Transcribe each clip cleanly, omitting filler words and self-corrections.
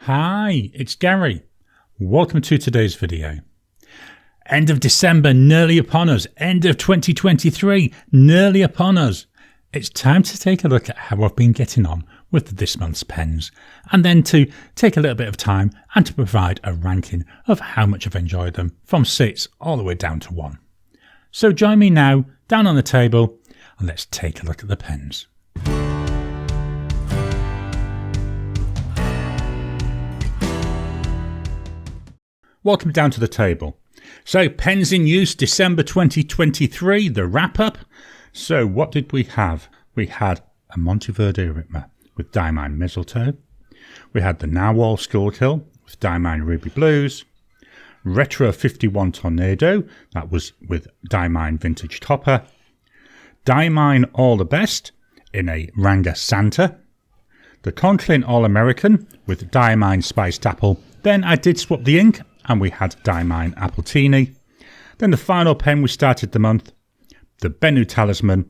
Hi, it's Gary. Welcome to today's video. End of December nearly upon us. End of 2023 nearly upon us. It's time to take a look at how I've been getting on with this month's pens, and then to take a little bit of time and to provide a ranking of how much I've enjoyed them from 6 all the way down to 1. So join me now down on the table and let's take a look at the pens. Welcome down to the table. So pens in use December 2023, the wrap-up. So what did we have? We had a Monteverde Ritma with Diamine Mistletoe. We had the Nahvalur Schylkill with Diamine Ruby Blues. Retro 51 Tornado, that was with Diamine Vintage Topper. Diamine All the Best in a Ranga Santa. The Conklin All American with Diamine Spiced Apple. Then I did swap the ink and we had Diamine Appletini. Then the final pen we started the month, the Benu Talisman,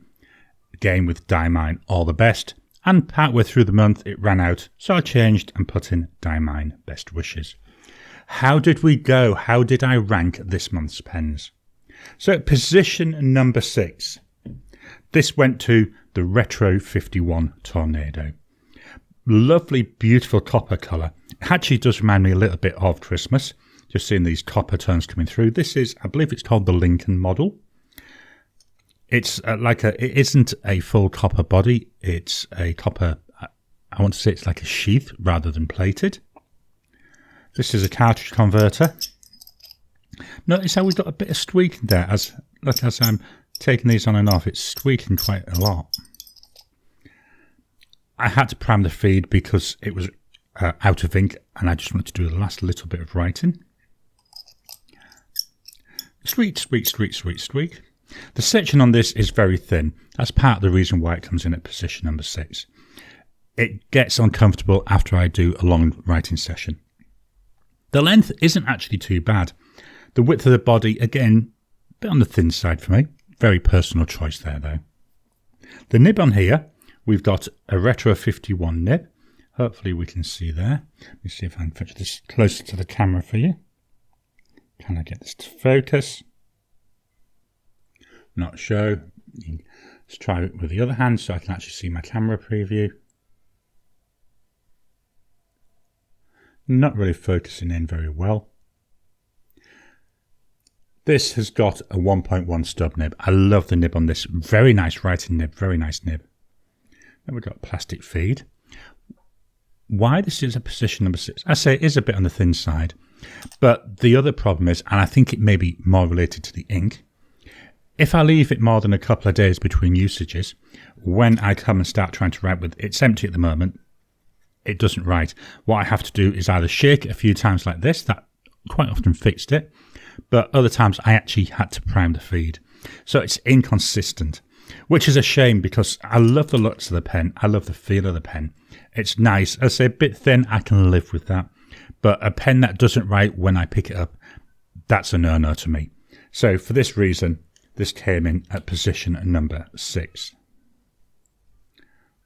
again with Diamine All the Best. And partway through the month it ran out, so I changed and put in Diamine Best Wishes. How did we go? How did I rank this month's pens? So at position number 6, this went to the Retro 51 Tornado. Lovely, beautiful copper colour. It actually does remind me a little bit of Christmas. Just seeing these copper tones coming through. This is, I believe it's called the Lincoln model. It's it isn't a full copper body. It's a copper, I want to say it's like a sheath rather than plated. This is a cartridge converter. Notice how we've got a bit of squeaking there. As I'm taking these on and off, it's squeaking quite a lot. I had to prime the feed because it was out of ink and I just wanted to do the last little bit of writing. Squeak, squeak, squeak, squeak, squeak. The section on this is very thin. That's part of the reason why it comes in at position number 6. It gets uncomfortable after I do a long writing session. The length isn't actually too bad. The width of the body, again, a bit on the thin side for me. Very personal choice there, though. The nib on here, we've got a Retro 51 nib. Hopefully we can see there. Let me see if I can fetch this closer to the camera for you. Can I get this to focus? Not show. Let's try it with the other hand so I can actually see my camera preview. Not really focusing in very well. This has got a 1.1 stub nib. I love the nib on this. Very nice writing nib. Very nice nib. Then we've got plastic feed. Why this is a position number 6? I say it is a bit on the thin side. But the other problem is, and I think it may be more related to the ink, if I leave it more than a couple of days between usages, when I come and start trying to write with, it's empty at the moment, it doesn't write. What I have to do is either shake it a few times like this, that quite often fixed it, but other times I actually had to prime the feed. So it's inconsistent, which is a shame because I love the looks of the pen, I love the feel of the pen. It's nice. I say a bit thin, I can live with that. But a pen that doesn't write when I pick it up, that's a no-no to me. So for this reason, this came in at position number 6.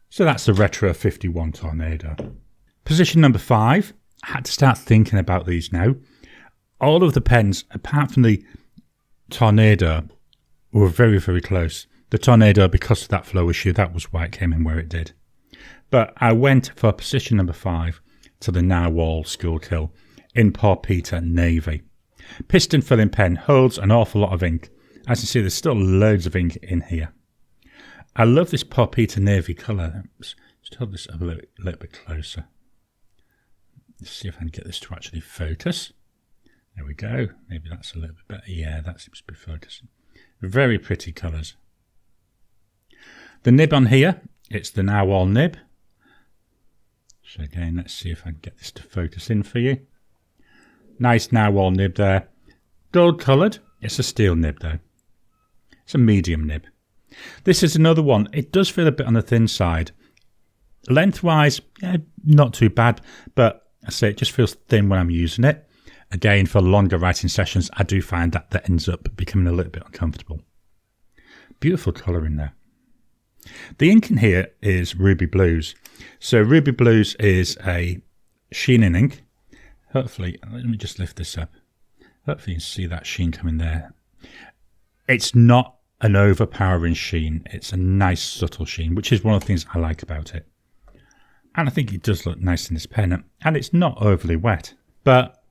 So that's the Retro 51 Tornado. Position number 5, I had to start thinking about these now. All of the pens, apart from the Tornado, were very, very close. The Tornado, because of that flow issue, that was why it came in where it did. But I went for position number 5 to the Nahvalur Schylkill in Paw Peter Navy. Piston filling pen holds an awful lot of ink. As you see, there's still loads of ink in here. I love this Paw Peter Navy colour. Let's hold this up a little bit closer. Let's see if I can get this to actually focus. There we go. Maybe that's a little bit better. Yeah, that seems to be focusing. Very pretty colours. The nib on here, it's the Nahvalur nib. So again, let's see if I can get this to focus in for you. Nice Nahvalur nib there. Gold coloured. It's a steel nib though. It's a medium nib. This is another one. It does feel a bit on the thin side. Lengthwise, yeah, not too bad. But I say it just feels thin when I'm using it. Again, for longer writing sessions, I do find that ends up becoming a little bit uncomfortable. Beautiful colour in there. The ink in here is Ruby Blues. So Ruby Blues is a sheen in ink. Hopefully, let me just lift this up. Hopefully you can see that sheen coming there. It's not an overpowering sheen. It's a nice subtle sheen, which is one of the things I like about it. And I think it does look nice in this pen. And it's not overly wet. But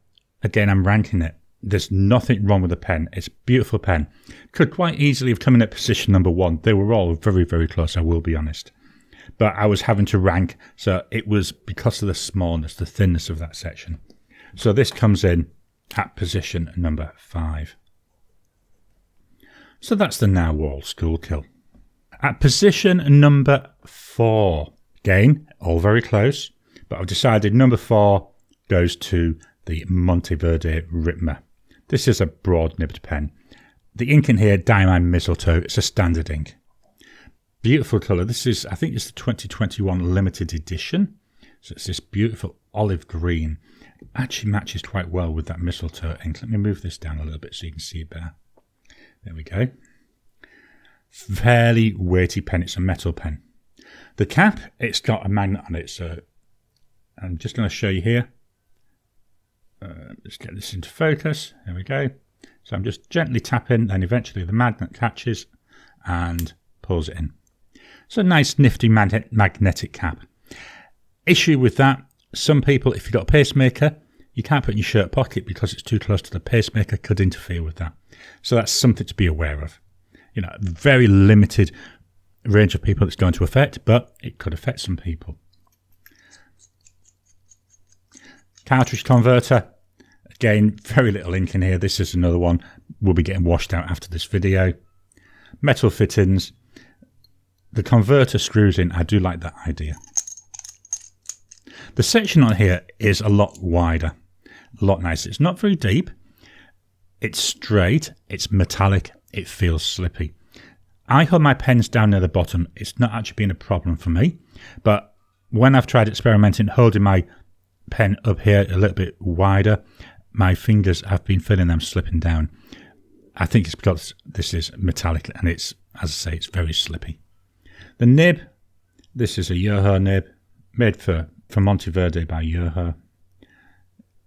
again, I'm ranking it. There's nothing wrong with the pen. It's a beautiful pen. Could quite easily have come in at position number 1. They were all very, very close, I will be honest. But I was having to rank, so it was because of the smallness, the thinness of that section. So this comes in at position number 5. So that's the Nahvalur Schylkill. At position number 4, again, all very close, but I've decided number 4 goes to the Monteverde Ritma. This is a broad nibbed pen. The ink in here, Diamine Mistletoe, it's a standard ink. Beautiful colour. This is, I think it's the 2021 limited edition. So it's this beautiful olive green. Actually matches quite well with that mistletoe ink. Let me move this down a little bit so you can see it better. There we go. Fairly weighty pen. It's a metal pen. The cap, it's got a magnet on it. So I'm just going to show you here. Let's get this into focus. There we go. So I'm just gently tapping, then eventually the magnet catches and pulls it in. So nice nifty magnetic cap. Issue with that, some people, if you've got a pacemaker, you can't put it in your shirt pocket because it's too close to the pacemaker, could interfere with that. So that's something to be aware of. You know, very limited range of people it's going to affect, but it could affect some people. Cartridge converter. Again, very little ink in here. This is another one. We'll be getting washed out after this video. Metal fittings. The converter screws in. I do like that idea. The section on here is a lot wider. A lot nicer. It's not very deep. It's straight. It's metallic. It feels slippy. I hold my pens down near the bottom. It's not actually been a problem for me. But when I've tried experimenting, holding my pen up here a little bit wider, my fingers have been feeling them slipping down. I think it's because this is metallic and it's, as I say, it's very slippy. The nib, this is a Yoho nib made for Monteverde by Yoho.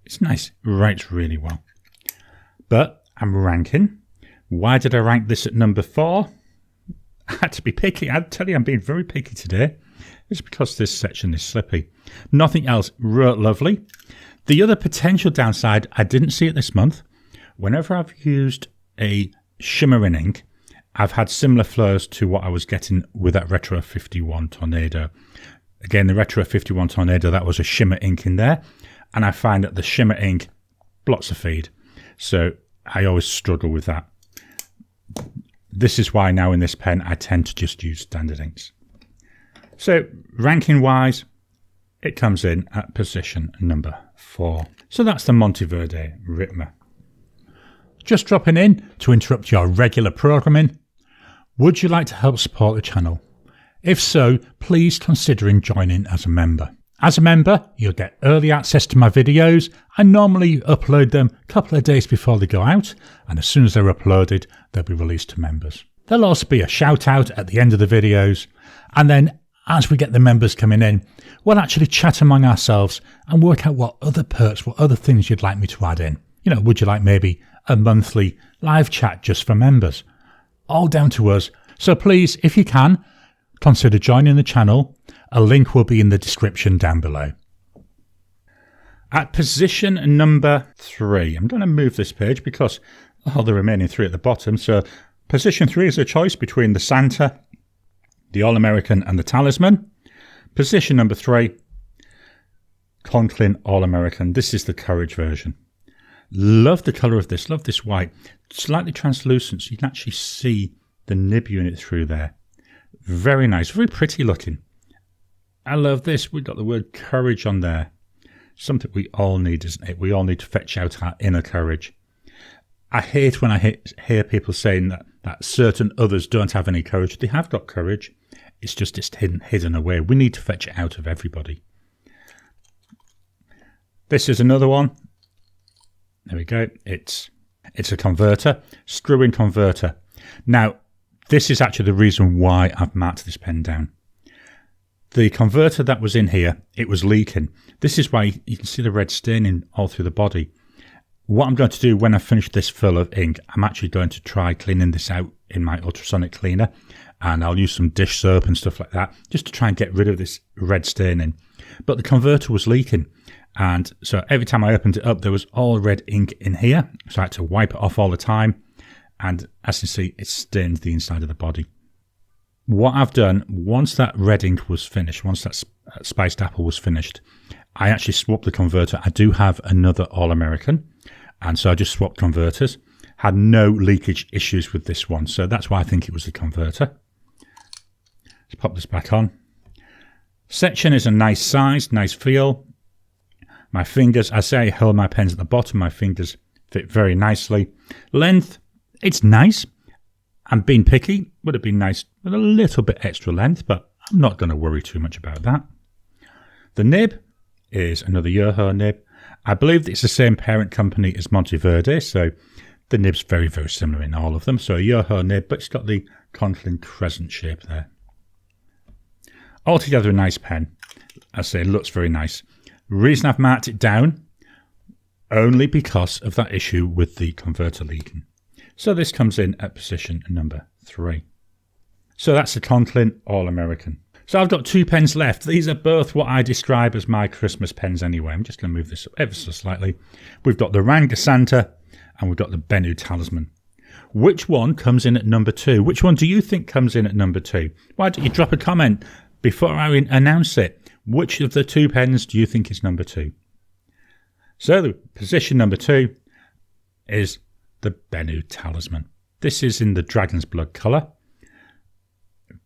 It's nice, writes really well. But I'm ranking. Why did I rank this at number 4? I had to be picky. I'd tell you I'm being very picky today. It's because this section is slippy. Nothing else wrote lovely. The other potential downside, I didn't see it this month. Whenever I've used a shimmering ink, I've had similar flows to what I was getting with that Retro 51 Tornado. Again, the Retro 51 Tornado, that was a shimmer ink in there. And I find that the shimmer ink blocks the feed. So I always struggle with that. This is why now in this pen, I tend to just use standard inks. So ranking wise, it comes in at position number 4. So that's the Monteverde Ritma. Just dropping in to interrupt your regular programming. Would you like to help support the channel? If so, please consider joining as a member. As a member, you'll get early access to my videos. I normally upload them a couple of days before they go out, and as soon as they're uploaded, they'll be released to members. There'll also be a shout out at the end of the videos, and then as we get the members coming in, we'll actually chat among ourselves and work out what other perks, what other things you'd like me to add in. You know, would you like maybe a monthly live chat just for members? All down to us. So please, if you can, consider joining the channel. A link will be in the description down below. At position number 3, I'm going to move this page because the remaining 3 at the bottom. So position 3 is a choice between the Santa, the All-American and the Talisman. Position number 3, Conklin All-American. This is the Courage version. Love the colour of this. Love this white. Slightly translucent so you can actually see the nib unit through there. Very nice. Very pretty looking. I love this. We've got the word courage on there. Something we all need, isn't it? We all need to fetch out our inner courage. I hate when I hear people saying that certain others don't have any courage. They have got courage. It's just it's hidden away. We need to fetch it out of everybody. This is another one. There we go. It's a converter. Screw-in converter. Now, this is actually the reason why I've marked this pen down. The converter that was in here, it was leaking. This is why you can see the red staining all through the body. What I'm going to do when I finish this fill of ink, I'm actually going to try cleaning this out in my ultrasonic cleaner, and I'll use some dish soap and stuff like that just to try and get rid of this red staining. But the converter was leaking, and so every time I opened it up there was all red ink in here, so I had to wipe it off all the time, and as you see it stained the inside of the body. What I've done, once that red ink was finished, once that spiced apple was finished, I actually swapped the converter. I do have another All-American, and so I just swapped converters. Had no leakage issues with this one, so that's why I think it was the converter. Let's pop this back on. Section is a nice size, nice feel. My fingers, I say I hold my pens at the bottom, my fingers fit very nicely. Length, it's nice. I'm being picky, would have been nice with a little bit extra length, but I'm not going to worry too much about that. The nib is another Yoho nib. I believe it's the same parent company as Monteverde, so the nib's very, very similar in all of them. So a Yoho nib, but it's got the Conklin crescent shape there. Altogether a nice pen. I say it looks very nice. The reason I've marked it down, only because of that issue with the converter leaking. So this comes in at position number 3. So that's the Conklin All-American. So I've got 2 pens left. These are both what I describe as my Christmas pens anyway. I'm just going to move this up ever so slightly. We've got the Ranga Santa and we've got the Benu Talisman. Which one comes in at number 2? Which one do you think comes in at number 2? Why don't you drop a comment before I announce it? Which of the 2 pens do you think is number 2? So the position number 2 is the Benu Talisman. This is in the Dragon's Blood colour.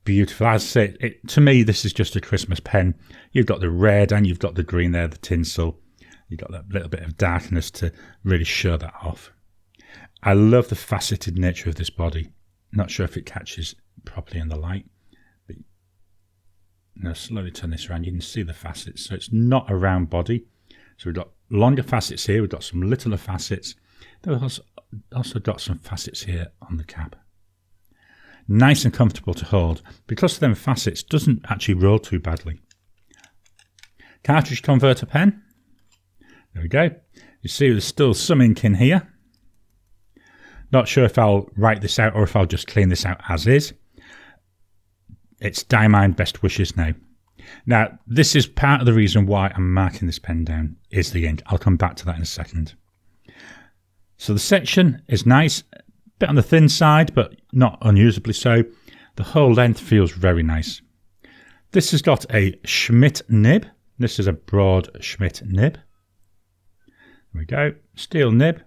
Beautiful. As I say, to me, this is just a Christmas pen. You've got the red and you've got the green there, the tinsel. You've got that little bit of darkness to really show that off. I love the faceted nature of this body. Not sure if it catches properly in the light. But now slowly turn this around. You can see the facets. So it's not a round body. So we've got longer facets here. We've got some littler facets. We've also got some facets here on the cap. Nice and comfortable to hold. Because of them facets, doesn't actually roll too badly. Cartridge converter pen. There we go. You see there's still some ink in here. Not sure if I'll write this out or if I'll just clean this out as is. It's Diamine Best Wishes now. Now, this is part of the reason why I'm marking this pen down, is the ink. I'll come back to that in a second. So the section is nice. Bit on the thin side, but not unusably so. The whole length feels very nice. This has got a Schmidt nib. This is a broad Schmidt nib. There we go. Steel nib.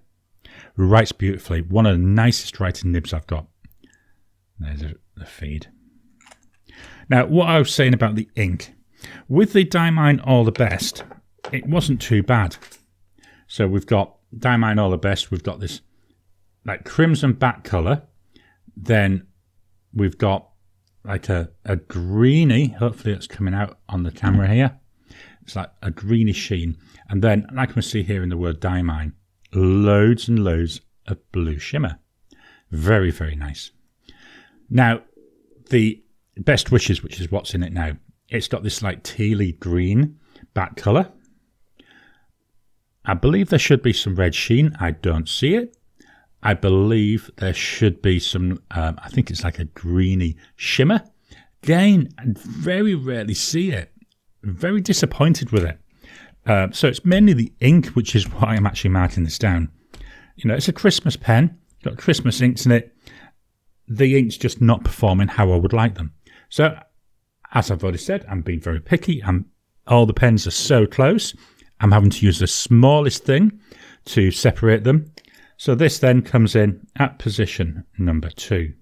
Writes beautifully. One of the nicest writing nibs I've got. There's the feed. Now, what I was saying about the ink. With the Diamine All the Best, it wasn't too bad. So we've got Diamine All the Best. We've got this like crimson back colour. Then we've got like a greeny. Hopefully it's coming out on the camera here. It's like a greeny sheen. And then, like we see here in the word Diamine, loads and loads of blue shimmer. Very, very nice. Now, the Best Wishes, which is what's in it now, it's got this like tealy green back colour. I believe there should be some red sheen. I don't see it. I believe there should be some, I think it's like a greeny shimmer. Again, I very rarely see it. Very disappointed with it. So it's mainly the ink, which is why I'm actually marking this down. You know, it's a Christmas pen. It's got Christmas inks in it. The ink's just not performing how I would like them. So, as I've already said, I'm being very picky. All the pens are so close. I'm having to use the smallest thing to separate them. So this then comes in at position number 2.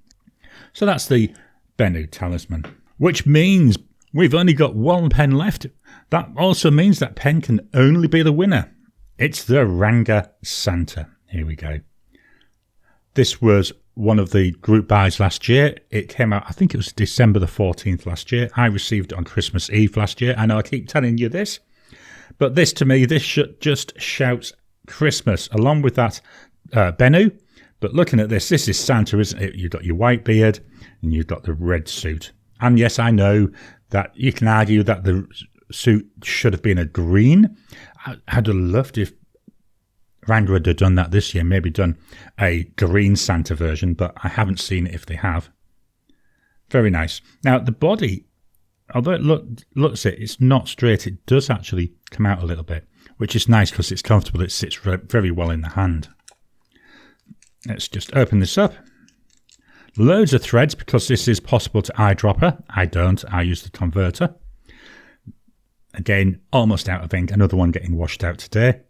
So that's the Benu Talisman, which means we've only got 1 pen left. That also means that pen can only be the winner. It's the Ranga Santa. Here we go. This was one of the group buys last year. It came out, I think it was December the 14th last year. I received it on Christmas Eve last year. I know I keep telling you this, but this to me, this just shouts Christmas along with that Benu. But looking at this is Santa, isn't it? You've got your white beard and you've got the red suit. And yes, I know that you can argue that the suit should have been a green. I'd have loved if Ranga had done that this year, maybe done a green Santa version, but I haven't seen it if they have. Very nice. Now, the body, although it looks it's not straight, it does actually come out a little bit, which is nice because it's comfortable. It sits very well in the hand. Let's just open this up. Loads of threads because this is possible to eyedropper. I don't. I use the converter. Again, almost out of ink. Another one getting washed out today.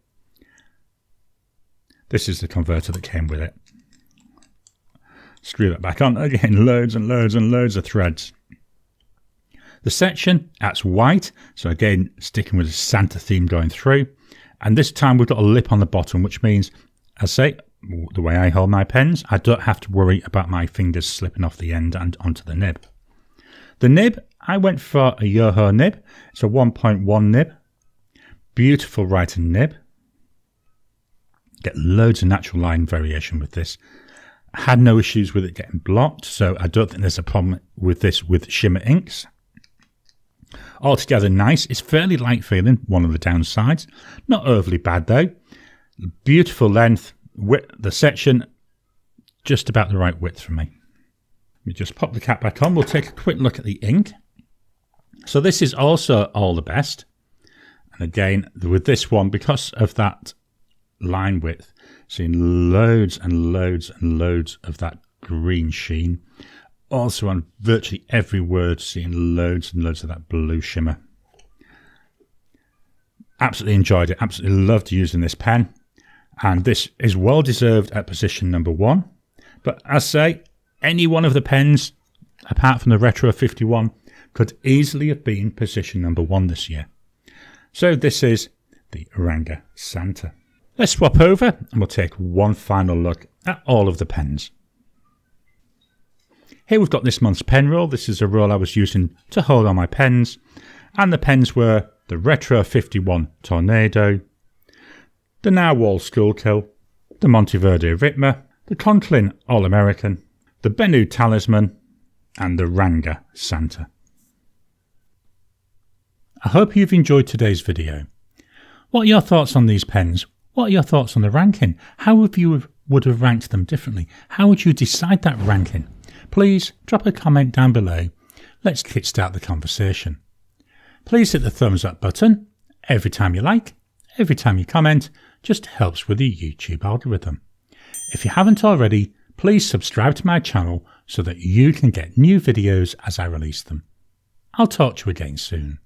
This is the converter that came with it. Screw that back on. Again, loads and loads and loads of threads. The section, that's white. So again, sticking with a Santa theme going through. And this time we've got a lip on the bottom, which means, as I say, the way I hold my pens, I don't have to worry about my fingers slipping off the end and onto the nib. The nib, I went for a Yoho nib. It's a 1.1 nib. Beautiful writing nib. Get loads of natural line variation with this. I had no issues with it getting blocked, so I don't think there's a problem with this with shimmer inks. Altogether nice. It's fairly light feeling, one of the downsides. Not overly bad though. Beautiful length. The section, just about the right width for me. Let me just pop the cap back on. We'll take a quick look at the ink. So this is also all the best. And again, with this one, because of that line width, seeing loads and loads and loads of that green sheen. Also on virtually every word, seeing loads and loads of that blue shimmer. Absolutely enjoyed it. Absolutely loved using this pen. And this is well deserved at position number 1. But as I say, any one of the pens, apart from the Retro 51, could easily have been position number 1 this year. So this is the Ranga Santa. Let's swap over and we'll take one final look at all of the pens. Here we've got this month's pen roll. This is a roll I was using to hold on my pens. And the pens were the Retro 51 Tornado, the Nahvalur Schylkill, the Monteverde Ritma, the Conklin All-American, the Benu Talisman, and the Ranga Santa. I hope you've enjoyed today's video. What are your thoughts on these pens? What are your thoughts on the ranking? How would have ranked them differently? How would you decide that ranking? Please drop a comment down below. Let's kickstart the conversation. Please hit the thumbs up button. Every time you like, every time you comment, just helps with the YouTube algorithm. If you haven't already, please subscribe to my channel so that you can get new videos as I release them. I'll talk to you again soon.